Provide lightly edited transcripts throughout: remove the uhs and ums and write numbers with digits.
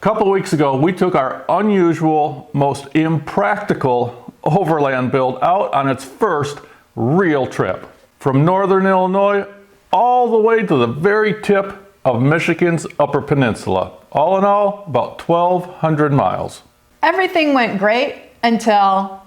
couple weeks ago, we took our unusual, most impractical overland build out on its first real trip. From northern Illinois all the way to the very tip of Michigan's Upper Peninsula. All in all, about 1,200 miles. Everything went great until,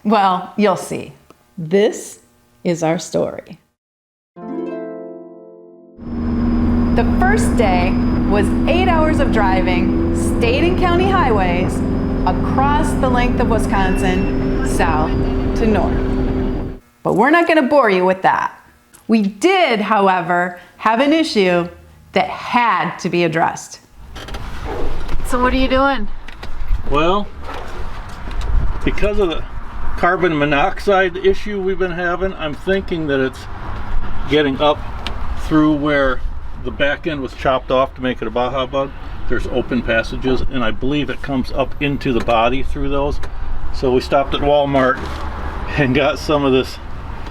well, you'll see. This is our story. The first day was 8 hours of driving state and county highways across the length of Wisconsin, south to north. But we're not going to bore you with that. We did, however, have an issue that had to be addressed. So what are you doing? Well, because of the carbon monoxide issue we've been having, I'm thinking that it's getting up through where the back end was chopped off to make it a Baja bug. There's open passages, and I believe it comes up into the body through those. So we stopped at Walmart and got some of this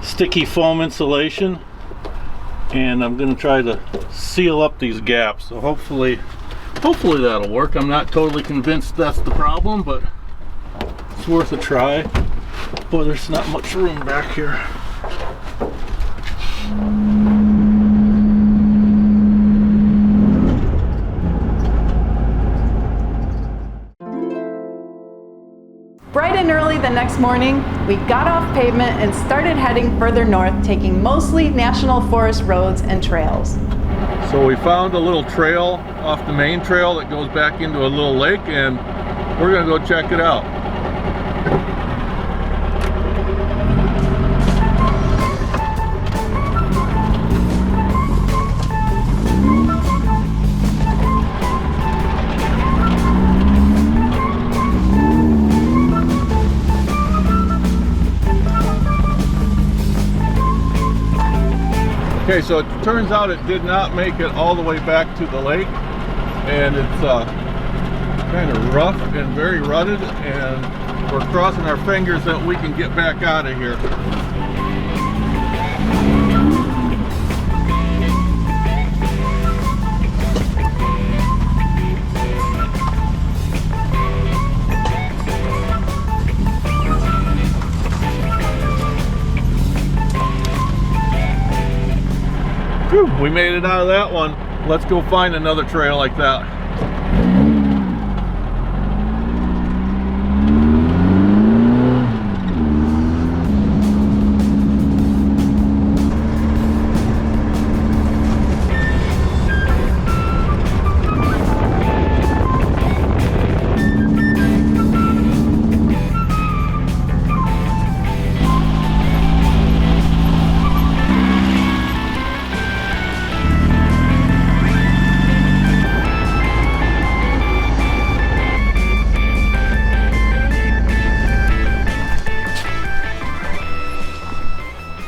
sticky foam insulation, and I'm going to try to seal up these gaps. So hopefully that'll work. I'm not totally convinced that's the problem, but it's worth a try. Boy, there's not much room back here. Bright and early the next morning, we got off pavement and started heading further north, taking mostly national forest roads and trails. So we found a little trail off the main trail that goes back into a little lake, and we're gonna go check it out. Okay, so it turns out it did not make it all the way back to the lake, and it's kind of rough and very rutted, and we're crossing our fingers that we can get back out of here. Whew, we made it out of that one. Let's go find another trail like that.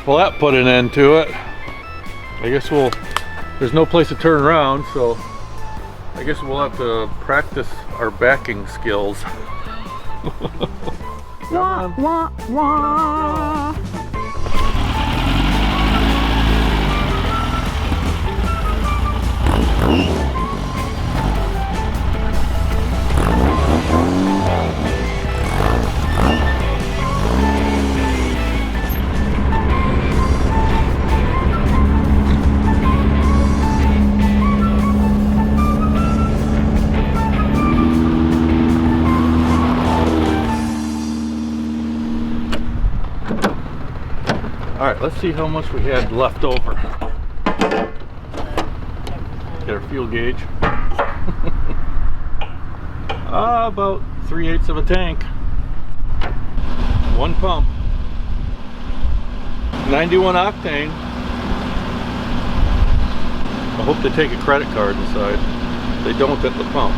Well, that put an end to it. I guess there's no place to turn around, so I guess we'll have to practice our backing skills. Wah, wah, wah. Alright, let's see how much we had left over. Get our fuel gauge. About 3/8 of a tank. One pump. 91 octane. I hope they take a credit card inside. They don't at the pump.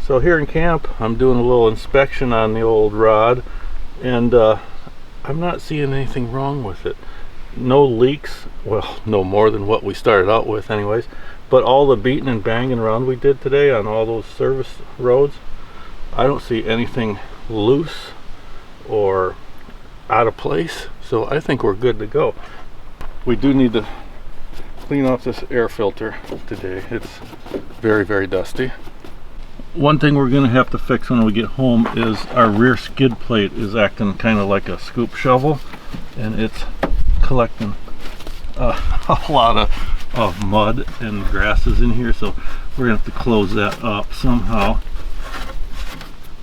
So here in camp, I'm doing a little inspection on the old rod, and I'm not seeing anything wrong with it. No leaks, well, no more than what we started out with anyways, but all the beating and banging around we did today on all those service roads, I don't see anything loose or out of place, so I think we're good to go. We do need to clean off this air filter today. It's very, very dusty. One thing we're going to have to fix when we get home is our rear skid plate is acting kind of like a scoop shovel, and it's collecting a lot of mud and grasses in here, so we're going to have to close that up somehow.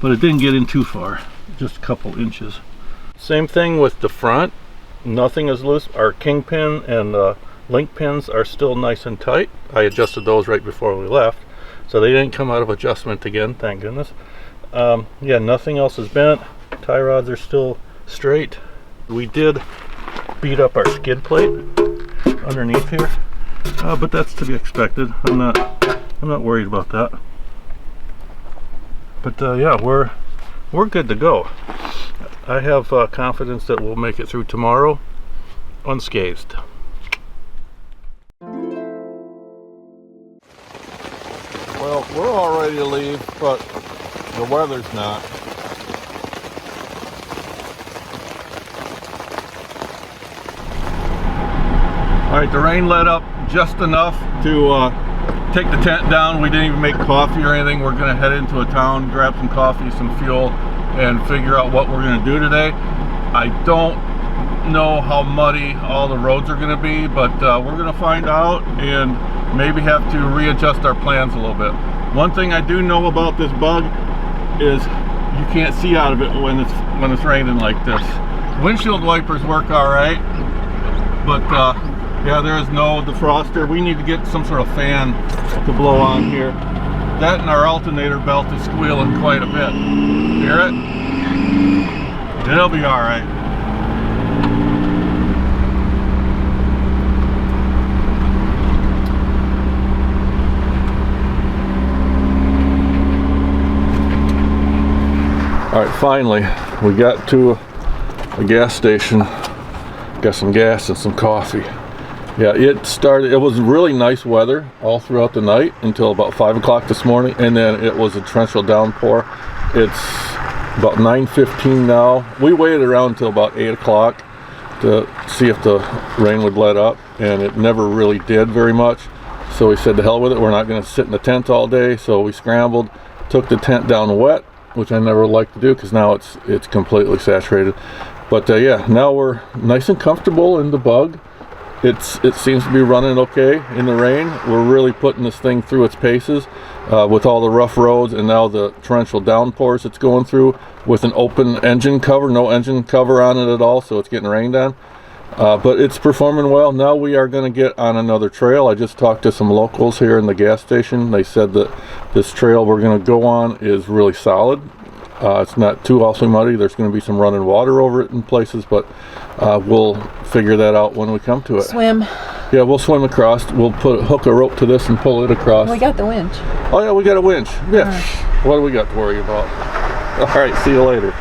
But it didn't get in too far, just a couple inches. Same thing with the front. Nothing is loose. Our kingpin and link pins are still nice and tight. I adjusted those right before we left, so they didn't come out of adjustment again, thank goodness. Yeah, nothing else is bent. Tie rods are still straight. We did beat up our skid plate underneath here, but that's to be expected. I'm not worried about that. But yeah, we're good to go. I have confidence that we'll make it through tomorrow unscathed. Well, we're all ready to leave, but the weather's not. All right, the rain let up just enough to take the tent down. We didn't even make coffee or anything. We're gonna head into a town, grab some coffee, some fuel, and figure out what we're gonna do today. I don't know how muddy all the roads are gonna be, but we're gonna find out and maybe have to readjust our plans a little bit. One thing I do know about this bug is you can't see out of it when it's raining like this. Windshield wipers work all right, but yeah, there is no defroster. We need to get some sort of fan to blow on here. That and our alternator belt is squealing quite a bit. Hear it? It'll be all right. All right, finally, we got to a gas station, got some gas and some coffee. Yeah, it was really nice weather all throughout the night until about 5 o'clock this morning, and then it was a torrential downpour. It's about 9:15 now. We waited around until about 8 o'clock to see if the rain would let up, and it never really did very much. So we said, to hell with it, we're not going to sit in the tent all day. So we scrambled, took the tent down wet, which I never like to do because now it's completely saturated. But yeah, now we're nice and comfortable in the bug. It seems to be running okay in the rain. We're really putting this thing through its paces with all the rough roads and now the torrential downpours it's going through with an open engine cover, no engine cover on it at all, so it's getting rained on. But it's performing well. Now we are going to get on another trail. I just talked to some locals here in the gas station. They said that this trail we're going to go on is really solid. It's not too awfully muddy. There's going to be some running water over it in places, but we'll figure that out when we come to it. Swim. Yeah, we'll swim across. We'll hook a rope to this and pull it across. We got the winch. Oh yeah, we got a winch. Yeah. Right. What do we got to worry about? All right, see you later.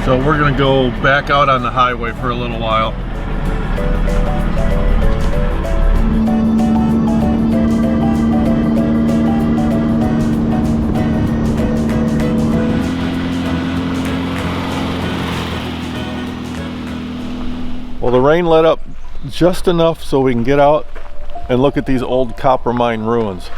So we're gonna go back out on the highway for a little while. Well, the rain let up just enough so we can get out and look at these old copper mine ruins.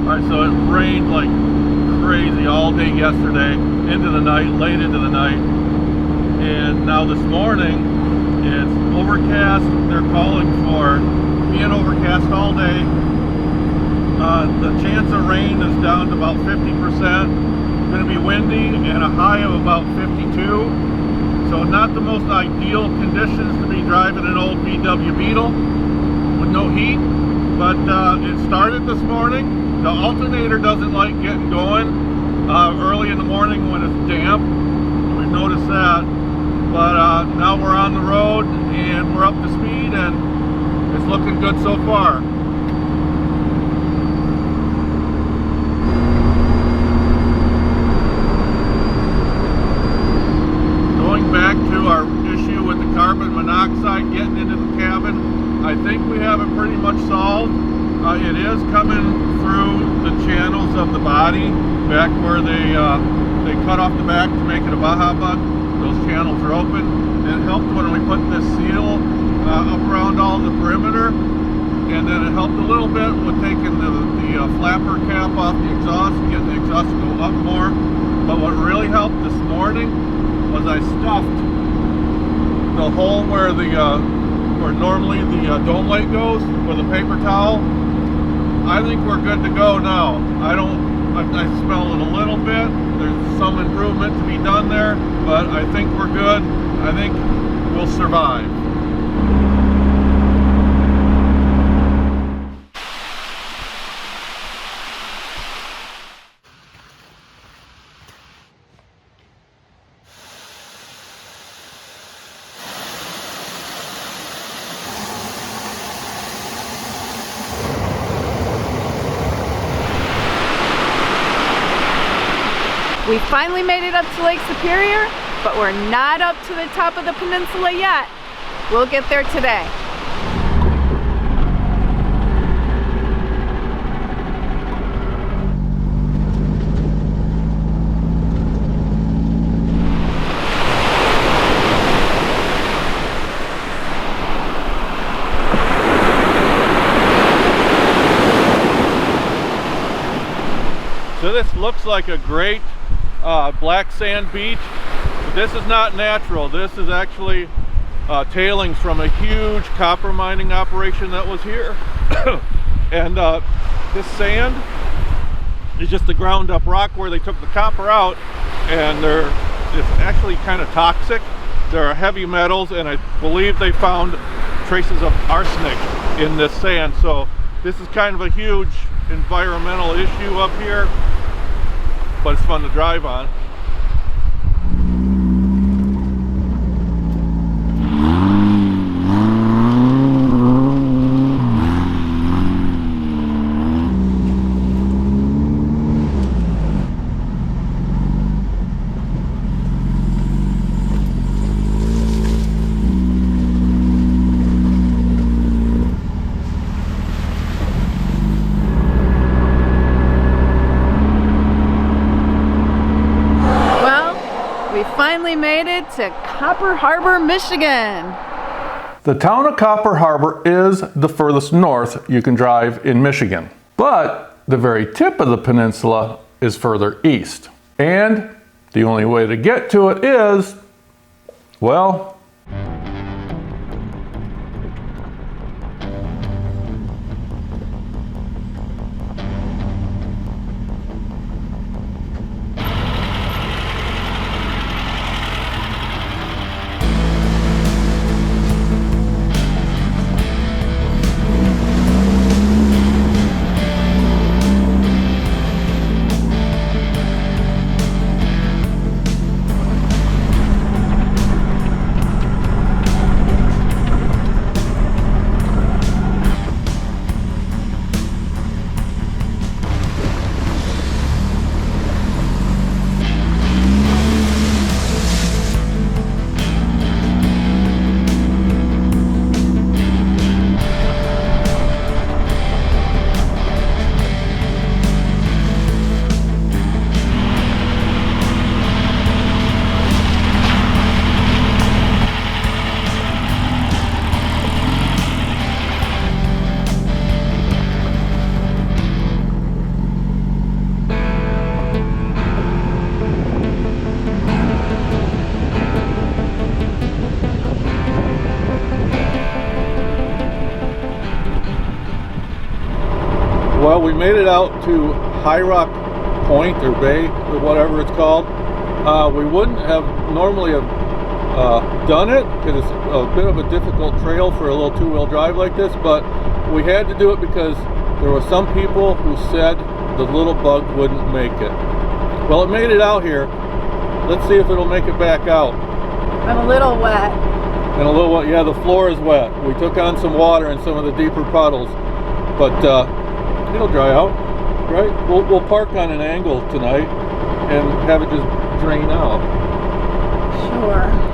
Alright, so it rained like crazy all day yesterday, into the night, late into the night. And now this morning, it's overcast. They're calling for being overcast all day. The chance of rain is down to about 50%. It's going to be windy and a high of about 52. So not the most ideal conditions to be driving an old VW Beetle with no heat. But it started this morning. The alternator doesn't like getting going early in the morning when it's damp. We've noticed that. But now we're on the road and we're up to speed and it's looking good so far. Going back to our issue with the carbon monoxide getting into the cabin, I think we have it pretty much solved. It is coming through the channels of the body, back where they cut off the back to make it a Baja bug. Those channels are open. It helped when we put this seal up around all the perimeter, and then it helped a little bit with taking the flapper cap off the exhaust and getting the exhaust to go up more. But what really helped this morning was I stuffed the hole where normally the dome light goes with a paper towel. I think we're good to go now. I smell it a little bit. There's some improvement to be done there, but I think we're good. I think we'll survive. We finally made it up to Lake Superior, but we're not up to the top of the peninsula yet. We'll get there today. So this looks like a great black sand beach. This is not natural. This is actually tailings from a huge copper mining operation that was here. And this sand is just the ground up rock where they took the copper out, and it's actually kind of toxic. There are heavy metals, and I believe they found traces of arsenic in this sand. So this is kind of a huge environmental issue up here, but it's fun to drive on. Finally made it to Copper Harbor, Michigan. The town of Copper Harbor is the furthest north you can drive in Michigan, but the very tip of the peninsula is further east. And the only way to get to it is, well, Well, we made it out to High Rock Point or Bay or whatever it's called. We wouldn't have normally have done it because it's a bit of a difficult trail for a little two-wheel drive like this, but we had to do it because there were some people who said the little bug wouldn't make it. Well, it made it out here. Let's see if it'll make it back out. I'm a little wet. And a little wet. Yeah, the floor is wet. We took on some water in some of the deeper puddles, but it'll dry out, right? We'll park on an angle tonight and have it just drain out. Sure.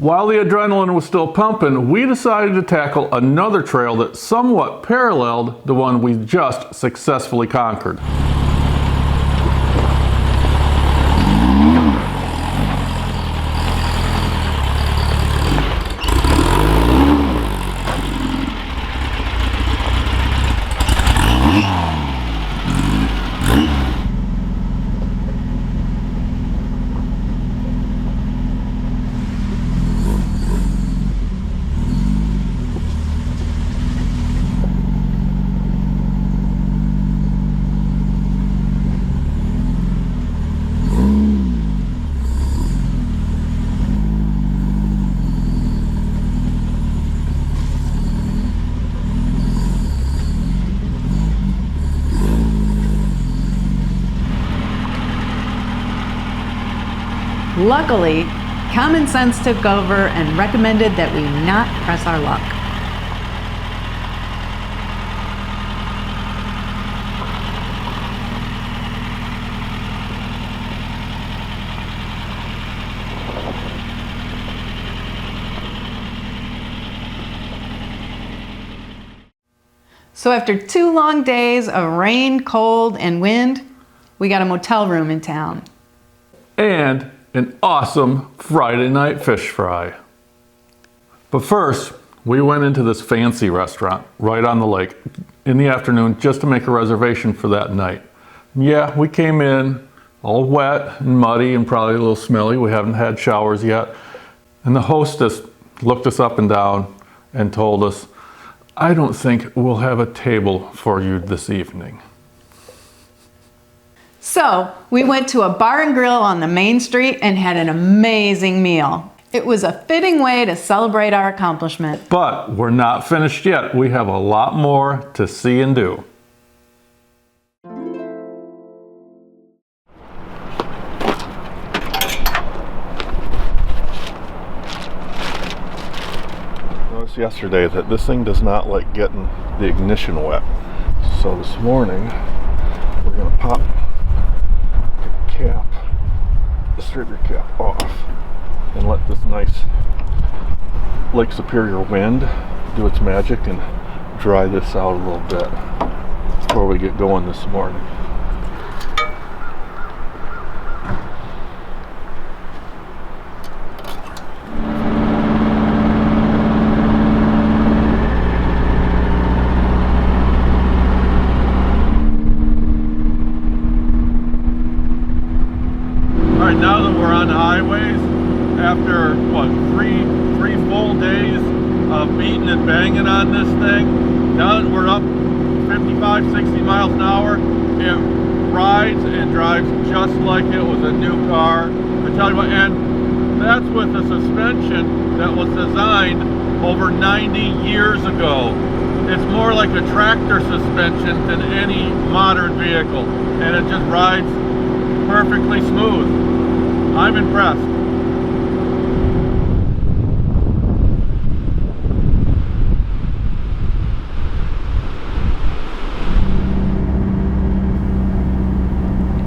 While the adrenaline was still pumping, we decided to tackle another trail that somewhat paralleled the one we just successfully conquered. Luckily, common sense took over and recommended that we not press our luck. So after 2 long days of rain, cold, and wind, we got a motel room in town. And an awesome Friday night fish fry. But first, we went into this fancy restaurant right on the lake in the afternoon just to make a reservation for that night. Yeah, we came in all wet and muddy and probably a little smelly. We haven't had showers yet. And the hostess looked us up and down and told us, "I don't think we'll have a table for you this evening." So we went to a bar and grill on the main street and had an amazing meal. It was a fitting way to celebrate our accomplishment. But we're not finished yet. We have a lot more to see and do. yesterday that this thing does not like getting the ignition wet. So this morning, we're gonna pop the cap, the starter cap off, and let this nice Lake Superior wind do its magic and dry this out a little bit before we get going this morning. Alright, now that we're on the highways, after what, three full days of beating and banging on this thing, now that we're up 55, 60 miles an hour, it rides and drives just like it was a new car. I tell you what, and that's with a suspension that was designed over 90 years ago. It's more like a tractor suspension than any modern vehicle, and it just rides perfectly smooth. I'm impressed.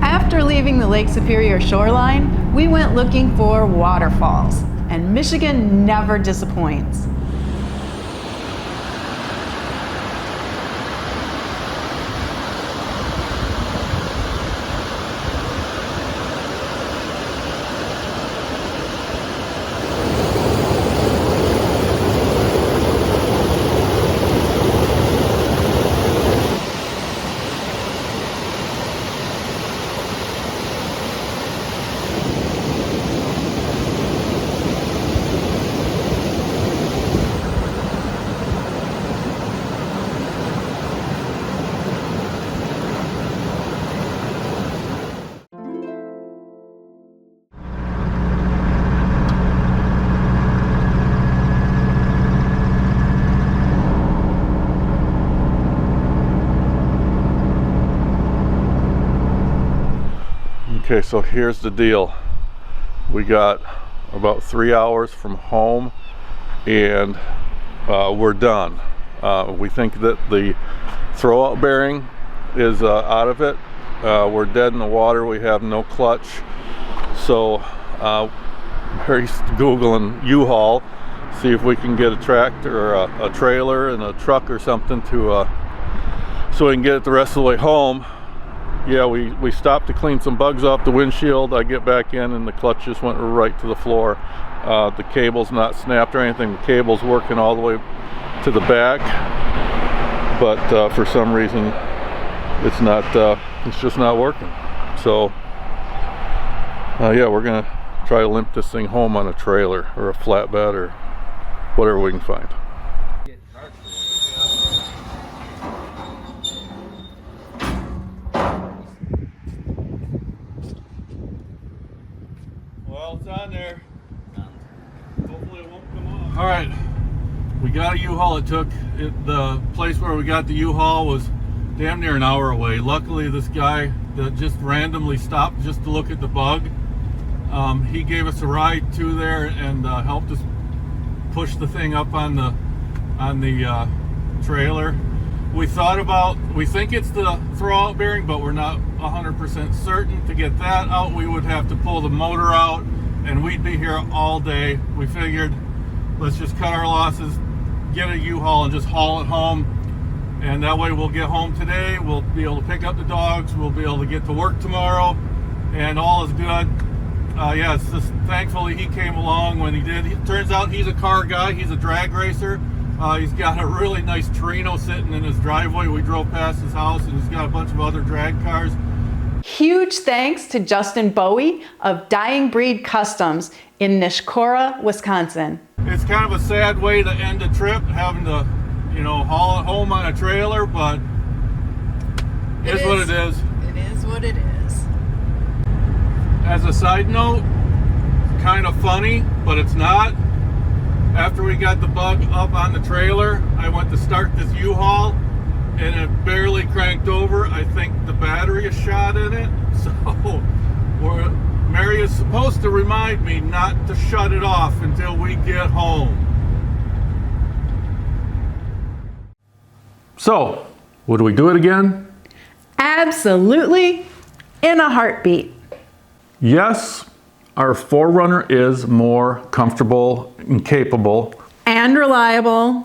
After leaving the Lake Superior shoreline, we went looking for waterfalls, and Michigan never disappoints. Okay, so here's the deal. We got about 3 hours from home and we're done. We think that the throwout bearing is out of it. We're dead in the water. We have no clutch. So Merri's Googling U-Haul, see if we can get a tractor or a trailer and a truck or something to so we can get it the rest of the way home. Yeah, we stopped to clean some bugs off the windshield. I get back in and the clutch just went right to the floor. The cable's not snapped or anything. The cable's working all the way to the back, but for some reason it's not. It's just not working. So yeah, we're gonna try to limp this thing home on a trailer or a flatbed or whatever we can find. Well, it's on there. Hopefully it won't come off. All right, we got a U-Haul. The place where we got the U-Haul was damn near an hour away. Luckily, this guy that just randomly stopped just to look at the bug, he gave us a ride to there and helped us push the thing up on the trailer. We think it's the throwout bearing, but we're not 100% certain. To get that out, we would have to pull the motor out, and we'd be here all day. We figured, let's just cut our losses, get a U-Haul and just haul it home, and that way we'll get home today, we'll be able to pick up the dogs, we'll be able to get to work tomorrow, and all is good. Yeah, it's just, thankfully he came along when he did. It turns out he's a car guy, he's a drag racer. He's got a really nice Torino sitting in his driveway. We drove past his house, and he's got a bunch of other drag cars. Huge thanks to Justin Bowie of Dying Breed Customs in Nishkora, Wisconsin. It's kind of a sad way to end a trip, having to, haul it home on a trailer, but it is what it is. It is what it is. As a side note, kind of funny, but it's not. After we got the bug up on the trailer, I went to start this U-Haul, and it barely cranked over. I think the battery is shot in it. So Merri is supposed to remind me not to shut it off until we get home. So, would we do it again? Absolutely, in a heartbeat. Yes, our 4Runner is more comfortable and capable, And reliable.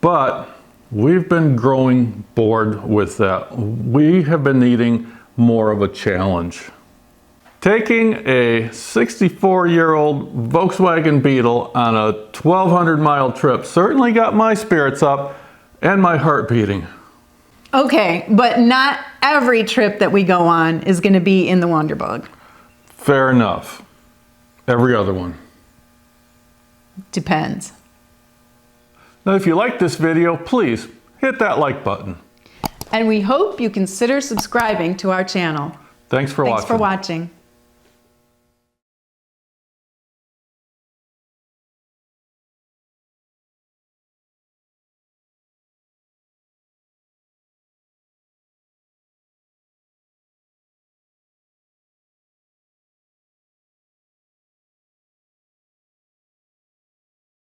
but we've been growing bored with that. We have been needing more of a challenge. Taking a 64-year-old Volkswagen Beetle on a 1,200-mile trip certainly got my spirits up and my heart beating. Okay, but not every trip that we go on is going to be in the Wonderbug. Fair enough. Every other one. Depends. Now, if you like this video, please hit that like button. And we hope you consider subscribing to our channel. Thanks for Thanks for watching.